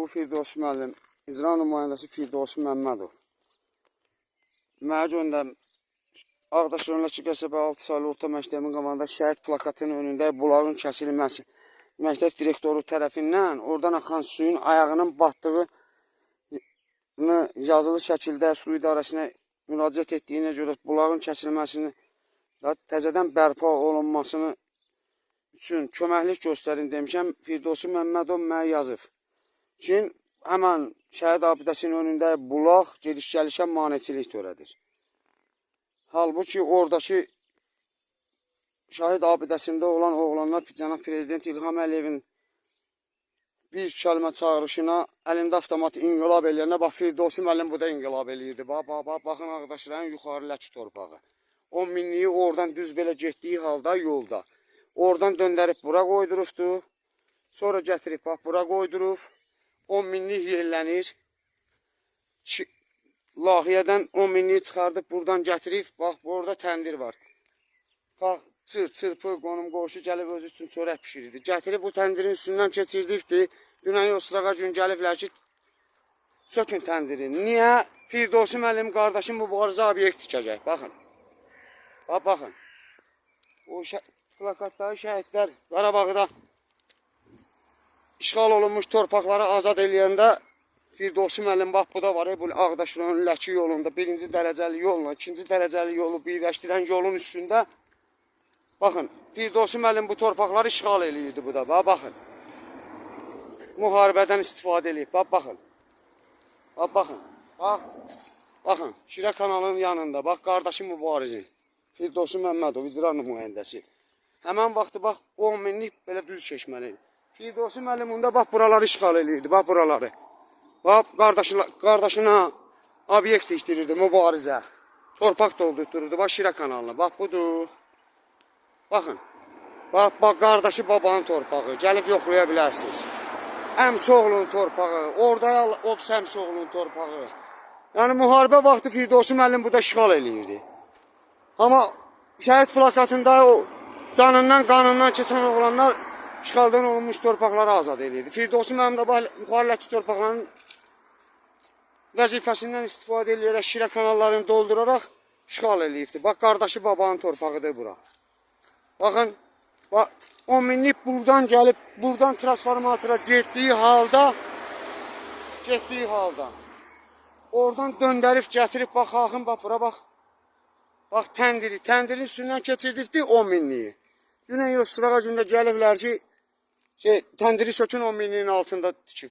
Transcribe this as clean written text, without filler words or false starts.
Bu Firdos müəllim, icra nümayəndəsi Firdos Məmmədov. Mənə göndər Ağdaş rayonundakı qəsəbə 6 saylı orta məktəbin qabağında şəhid plakatının önündə bulağın kəsilməsi məktəb direktoru tərəfindən oradan axan suyun ayağının batdığını yazılı şəkildə su idarəsinə müraciət etdiyinə görə bulağın kəsilməsini təzədən bərpa olunmasını üçün köməklik göstərin demişəm. Firdos Məmmədov mənə yazıb ki, həmən şəhid abidəsinin önündə bulaq gediş-gəlişə maneçilik törədir. Halbuki oradakı şəhid abidəsində olan oğlanlar cənab prezident İlham Əliyevin bir kəlmə çağırışına əlində avtomat inqilab eləyəndə, bax Firdos müəllim bu da inqilab eləyirdi. Baxın Ağdaş rayon yuxarı Ləki torpağı. 10 minliyi oradan düz belə getdiyi halda yolda. Oradan döndərib bura qoydurubdu. Sonra gətirib bax bura qoydurub. 10 minlik yerlənir. Lahiyədən 10 minliyi çıxardıb buradan gətirib. Bax burada təndir var. Çırpı, qonum qoşu gəlib özü üçün çörək pişirirdi. Gətirib bu təndirin üstündən keçirdikdi. Dünən yoxsulağa gün gəliblər ki, sökün təndirini. Niyə? Firdos müəllim qardaşım mübarizə obyekt tikəcək. Baxın. Baxın. O plakatları şəhidlər Qarabağda işğal olunmuş torpaqları azad eləyəndə Firdos müəllim bax bu da var. Bu Ağdaş rayonu Ləki yolunda 1-ci dərəcəli yolla 2-ci dərəcəli yolu birləşdirən yolun üstündə baxın. Firdos müəllim bu torpaqları işğal eləyirdi bu da. Baxın. Müharibədən istifadə eləyib. Baxın. Baxın. Baxın. Şirə kanalının yanında. Bax qardaşım mübarizin. Firdos Məmmədov icra nümayəndəsi. Həmən vaxtı bax 10 minlik belə düz keçməli. Firdos müəllim onda bax buraları işğal eləyirdi. Bax buraları. Bax qardaşına obyekt tikdirirdi mübarizə. Torpaq doldurtururdu. Bax Şirə kanalına. Bax budur. Baxın. Bax qardaşı babanın torpağı. Gəlib yoxlaya bilərsiniz. Əmsoğlunun torpağı. Orada Obs Əmsoğlunun torpağı. Yəni müharibə vaxtı Firdos müəllim bu da işğal eləyirdi. Amma şəhid plakatında o canından, qanından keçən oğlanlar işğaldan olunmuş torpaqları azad edirdi. Firdos müəllim də yuxarı Ləki torpaqlarının vəzifəsindən istifadə edərək Şirə kanallarını dolduraraq işğal eləyirdi. Bax qardaşı babanın torpağıdır bura. Baxın, 10 minlik buradan gəlib, buradan transformatora getdiyi halda oradan döndərib gətirib, bax, axın, bax, bura, bax. Bax, təndirin üstündən keçirdikdi 10 minliyi. Dünən yoxsulağa gündə gəliblər ki, təndiri sökün 10 minliyin altında tikib.